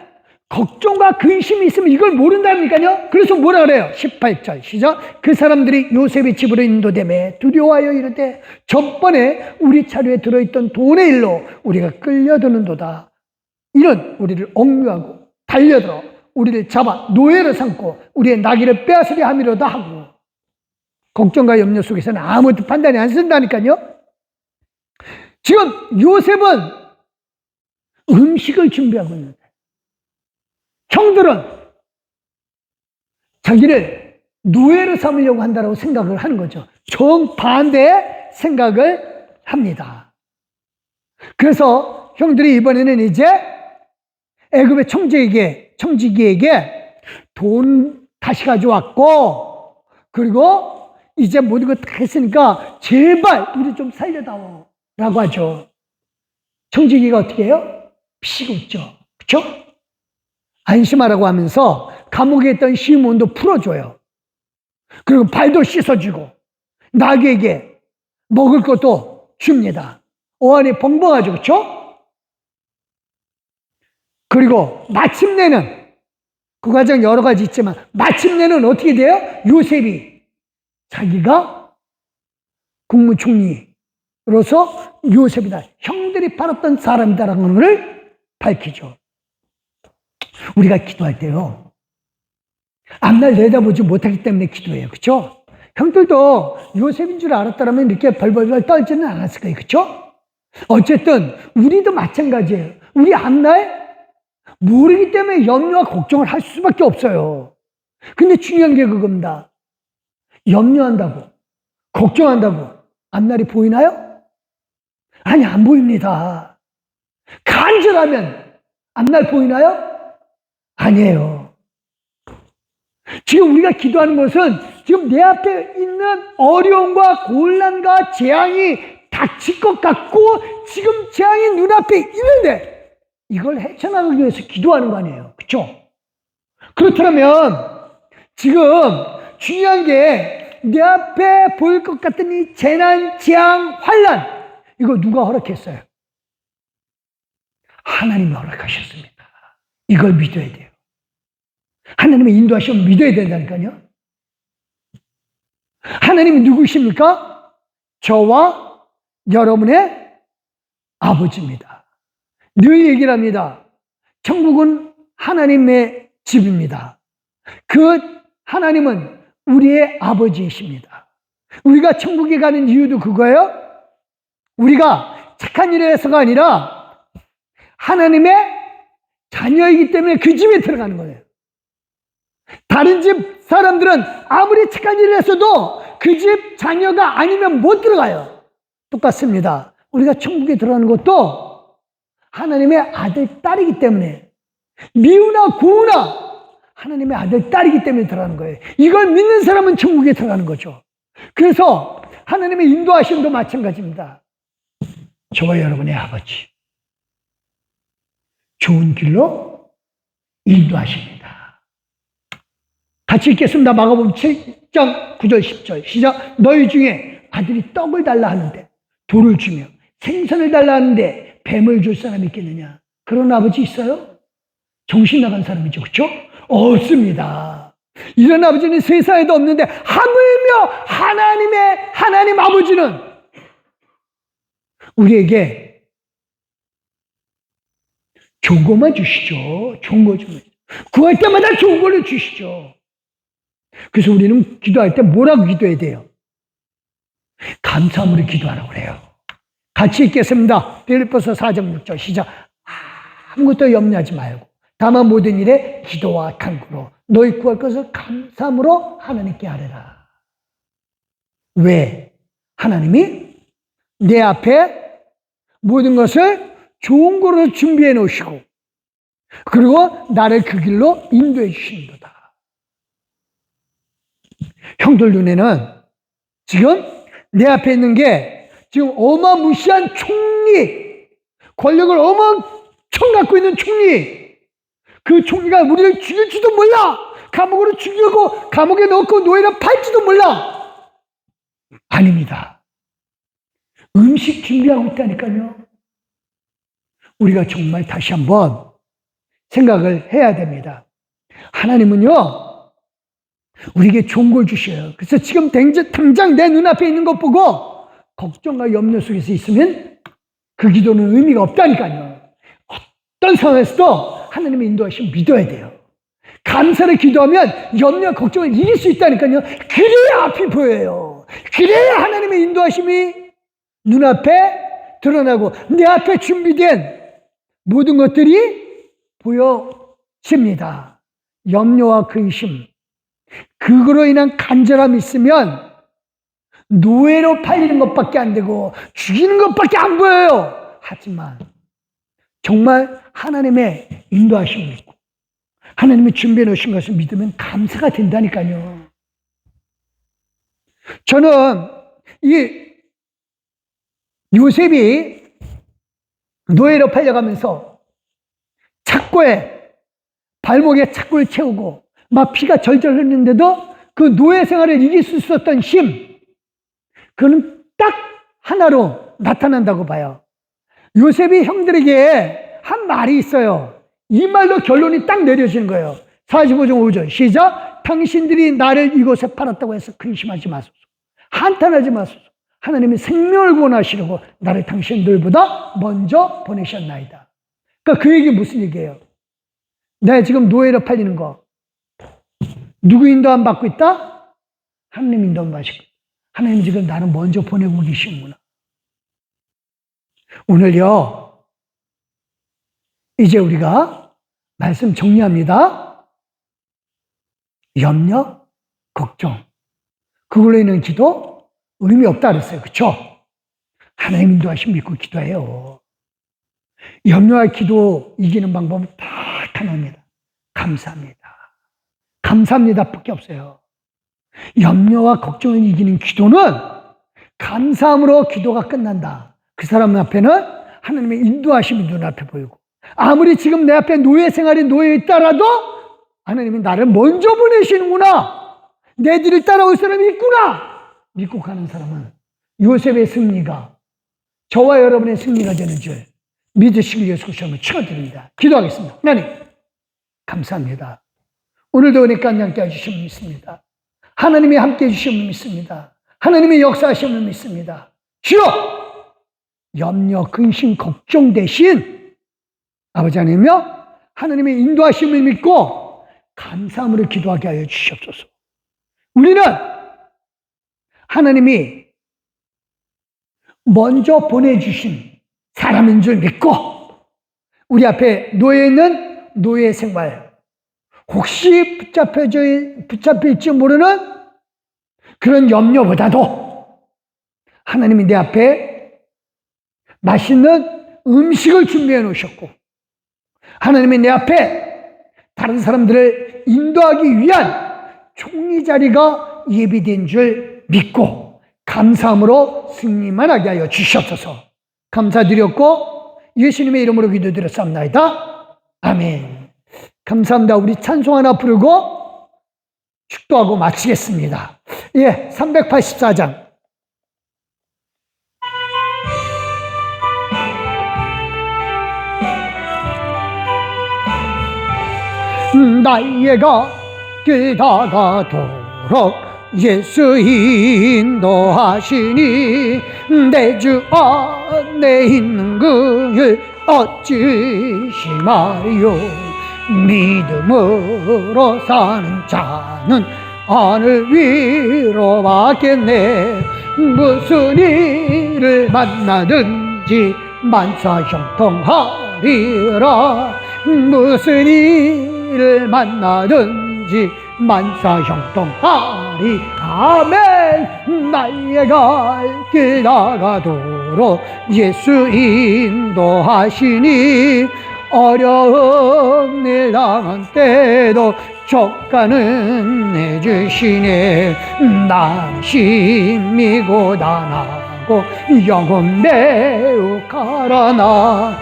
Speaker 1: 걱정과 근심이 있으면 이걸 모른다니까요. 그래서 뭐라 그래요? 18절 시작. 그 사람들이 요셉의 집으로 인도되매 두려워하여 이르되 전번에 우리 차례에 들어있던 돈의 일로 우리가 끌려드는도다. 이런 우리를 억류하고 달려들어 우리를 잡아 노예로 삼고 우리의 나귀를 빼앗으려 함이로다 하고. 걱정과 염려 속에서는 아무것도 판단이 안 쓴다니까요. 지금 요셉은 음식을 준비하고 있는데 형들은 자기를 노예로 삼으려고 한다고 생각을 하는 거죠. 정반대의 생각을 합니다. 그래서 형들이 이번에는 이제 애굽의 청지기에게 돈 다시 가져왔고, 그리고 이제 모든 거 다 했으니까 제발 우리 좀 살려다오 라고 하죠. 청지기가 어떻게 해요? 피식 웃죠. 그렇죠? 안심하라고 하면서 감옥에 있던 시몬도 풀어줘요. 그리고 발도 씻어주고 나귀에게 먹을 것도 줍니다. 어안이 벙벙하죠. 그렇죠? 그리고 마침내는, 그 과정 여러 가지 있지만 마침내는 어떻게 돼요? 요셉이 자기가 국무총리로서 요셉이다, 형들이 팔았던 사람이다라는 것을 밝히죠. 우리가 기도할 때요, 앞날 내다보지 못하기 때문에 기도해요. 그렇죠? 형들도 요셉인 줄 알았다면 이렇게 벌벌벌 떨지는 않았을 거예요. 그렇죠? 어쨌든 우리도 마찬가지예요. 우리 앞날 모르기 때문에 염려와 걱정을 할 수밖에 없어요. 근데 중요한 게 그겁니다. 염려한다고, 걱정한다고 앞날이 보이나요? 아니, 안 보입니다. 간절하면 앞날 보이나요? 아니에요. 지금 우리가 기도하는 것은 지금 내 앞에 있는 어려움과 곤란과 재앙이 닥칠 것 같고 지금 재앙이 눈앞에 있는데 이걸 헤쳐나가기 위해서 기도하는 거 아니에요. 그렇죠? 그렇다면 지금 중요한 게 내 앞에 보일 것 같은 이 재난, 재앙, 환난, 이거 누가 허락했어요? 하나님이 허락하셨습니다. 이걸 믿어야 돼요. 하나님의 인도하심을 믿어야 된다니까요. 하나님이 누구십니까? 저와 여러분의 아버지입니다. 늘 얘기를 합니다. 천국은 하나님의 집입니다. 그 하나님은 우리의 아버지이십니다. 우리가 천국에 가는 이유도 그거예요. 우리가 착한 일을 해서가 아니라 하나님의 자녀이기 때문에 그 집에 들어가는 거예요. 다른 집 사람들은 아무리 착한 일을 했어도 그 집 자녀가 아니면 못 들어가요. 똑같습니다. 우리가 천국에 들어가는 것도 하나님의 아들, 딸이기 때문에, 미우나 고우나 하나님의 아들, 딸이기 때문에 들어가는 거예요. 이걸 믿는 사람은 천국에 들어가는 거죠. 그래서 하나님의 인도하심도 마찬가지입니다. 저와 여러분의 아버지, 좋은 길로 인도하십니다. 같이 읽겠습니다. 마가복음 7장 9절 10절 시작. 너희 중에 아들이 떡을 달라 하는데 돌을 주며 생선을 달라 하는데 뱀을 줄 사람이 있겠느냐? 그런 아버지 있어요? 정신 나간 사람이죠. 그렇죠? 없습니다. 이런 아버지는 세상에도 없는데 하물며 하나님 아버지는 우리에게 좋은 것만 주시죠. 좋은 거 좀. 구할 때마다 좋은 걸로 주시죠. 그래서 우리는 기도할 때 뭐라고 기도해야 돼요? 감사함으로 기도하라고 그래요. 같이 읽겠습니다. 빌립보서 4장 6절 시작. 아무것도 염려하지 말고 다만 모든 일에 기도와 간구로 너희 구할 것을 감사함으로 하나님께 아뢰라. 왜? 하나님이 내 앞에 모든 것을 좋은 거로 준비해 놓으시고 그리고 나를 그 길로 인도해 주신도다. 형들 눈에는 지금 내 앞에 있는 게 지금 어마무시한 총리, 권력을 엄청 갖고 있는 총리, 그 총리가 우리를 죽일지도 몰라. 감옥으로 죽이고 감옥에 넣고 노예로 팔지도 몰라. 아닙니다. 음식 준비하고 있다니까요. 우리가 정말 다시 한번 생각을 해야 됩니다. 하나님은요, 우리에게 좋은 걸 주셔요. 그래서 지금 당장 내 눈앞에 있는 것 보고 걱정과 염려 속에서 있으면 그 기도는 의미가 없다니까요. 어떤 상황에서도 하나님의 인도하심 믿어야 돼요. 감사를 기도하면 염려, 걱정을 이길 수 있다니까요. 그래야 앞이 보여요. 그래야 하나님의 인도하심이 눈앞에 드러나고 내 앞에 준비된 모든 것들이 보여집니다. 염려와 근심, 그거로 인한 간절함이 있으면 노예로 팔리는 것밖에 안 되고 죽이는 것밖에 안 보여요. 하지만 정말 하나님의 인도하심을 믿고 하나님이 준비해 놓으신 것을 믿으면 감사가 된다니까요. 저는 이 요셉이 노예로 팔려가면서 착고에 발목에 착고를 채우고 막 피가 절절 흐르는데도 그 노예 생활을 이길 수 있었던 힘, 그는 딱 하나로 나타난다고 봐요. 요셉이 형들에게 한 말이 있어요. 이 말로 결론이 딱 내려지는 거예요. 45장 5절 시작. 당신들이 나를 이곳에 팔았다고 해서 근심하지 마소서. 한탄하지 마소서. 하나님이 생명을 구원하시려고 나를 당신들보다 먼저 보내셨나이다. 그러니까 그 얘기 무슨 얘기예요? 내가 지금 노예로 팔리는 거 누구 인도함 받고 있다? 하나님 인도함 받고 있다. 하나님 지금 나를 먼저 보내고 계시는구나. 오늘요, 이제 우리가 말씀 정리합니다. 염려, 걱정, 그걸로 인한 기도 의미 없다 그랬어요. 그렇죠? 하나님 인도하심 믿고 기도해요. 염려와 기도 이기는 방법은 딱 하나입니다. 감사합니다. 감사합니다 밖에 없어요. 염려와 걱정을 이기는 기도는 감사함으로 기도가 끝난다. 그 사람 앞에는 하나님의 인도하심이 눈앞에 보이고 아무리 지금 내 앞에 노예 생활이 놓여 있다라도 하나님이 나를 먼저 보내시는구나. 내 뒤를 따라올 사람이 있구나. 믿고 가는 사람은 요셉의 승리가 저와 여러분의 승리가 되는 줄 믿으시기 위해서 소식을 축원드립니다. 기도하겠습니다. 하나님 감사합니다. 오늘도 은혜가 함께 해주시면 믿습니다. 하나님이 함께 해주시면 믿습니다. 하나님의 역사하시면 믿습니다. 주여 염려, 근심, 걱정 대신 아버지 하나님이며 하나님의 인도하심을 믿고 감사함으로 기도하게 하여 주시옵소서. 우리는 하나님이 먼저 보내주신 사람인 줄 믿고 우리 앞에 놓여 있는 노예 생활, 혹시 붙잡힐지 모르는 그런 염려보다도 하나님이 내 앞에 맛있는 음식을 준비해 놓으셨고 하나님이 내 앞에 다른 사람들을 인도하기 위한 총리 자리가 예비된 줄 믿고 감사함으로 승리만 하게 하여 주시옵소서. 감사드렸고 예수님의 이름으로 기도드렸사옵나이다. 아멘. 감사합니다. 우리 찬송 하나 부르고 축도하고 마치겠습니다. 예, 384장. 나의 가 길 다가도록 예수 인도하시니 내 주 안에 있는 그를 어찌 심하리요. 믿음으로 사는 자는 하늘 위로 받겠네. 무슨 일을 만나든지 만사형통하리라. 무슨 일을 만나든지 만사형통하리. 아멘. 나의 갈 길 다가도록 예수 인도하시니 어려운 일 당한 때도 족가는 해주시네. 난 심히 고단하고 영혼 매우 가라나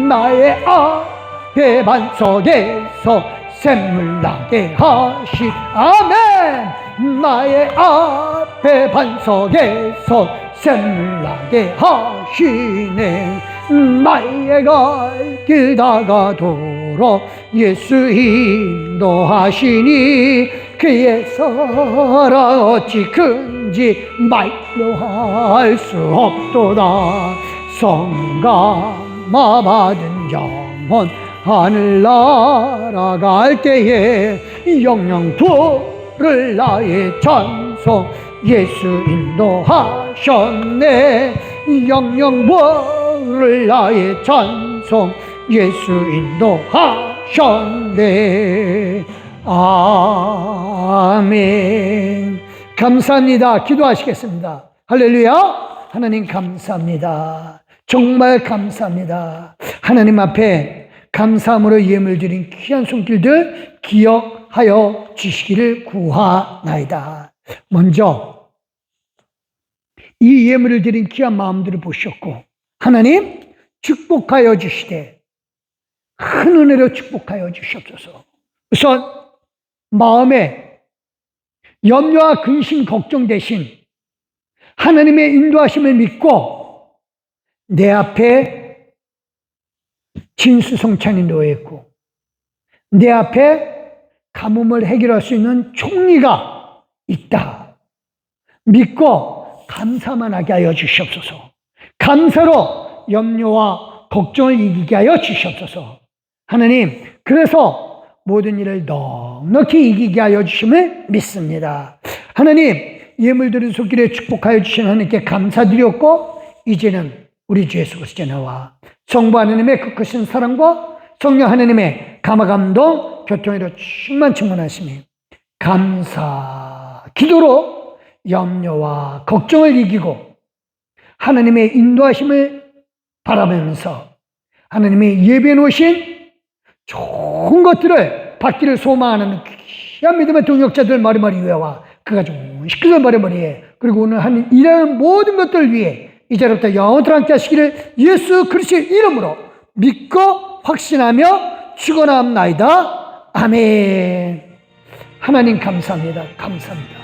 Speaker 1: 나의 앞에 반석에서 샘물 나게 하시. 아멘. 나의 앞에 반석에서 샘물 나게 하시네. 나의 갈 길 다가도록 예수 인도하시니 그의 사랑 어찌 큰지 말로 할 수 없도다. 성감화 받은 영혼 하늘 날아갈 때에 영영 부를 나의 찬송 예수 인도하셨네. 영영 부를 나의 찬송 예수 인도하셨네. 아멘. 감사합니다. 기도하시겠습니다. 할렐루야. 하나님 감사합니다. 정말 감사합니다. 하나님 앞에 감사함으로 예물 드린 귀한 손길들 기억하여 주시기를 구하나이다. 먼저 이 예물을 드린 귀한 마음들을 보셨고 하나님 축복하여 주시되 큰 은혜로 축복하여 주시옵소서. 우선 마음에 염려와 근심 걱정 대신 하나님의 인도하심을 믿고 내 앞에 진수성찬이 놓여있고 내 앞에 가뭄을 해결할 수 있는 총리가 있다 믿고 감사만 하게 하여 주시옵소서. 감사로 염려와 걱정을 이기게 하여 주시옵소서. 하나님, 그래서 모든 일을 넉넉히 이기게 하여 주심을 믿습니다. 하나님, 예물들을 손길에 축복하여 주신 하나님께 감사드렸고 이제는 우리 주 예수 그리스도의 나와 성부 하나님의 그 크신 사랑과 성령 하나님의 감화감동 교통으로 충만하시니 감사 기도로 염려와 걱정을 이기고 하나님의 인도하심을 바라보면서 하나님의 예비해 놓으신 좋은 것들을 받기를 소망하는 귀한 믿음의 동역자들 머리머리 위에와 그 가족 식구들 머리머리에 그리고 오늘 하는 일하는 모든 것들을 위해 이제부터 영원토록 함께 하시기를 예수 그리스도의 이름으로 믿고 확신하며 축원합나이다. 아멘. 하나님 감사합니다. 감사합니다.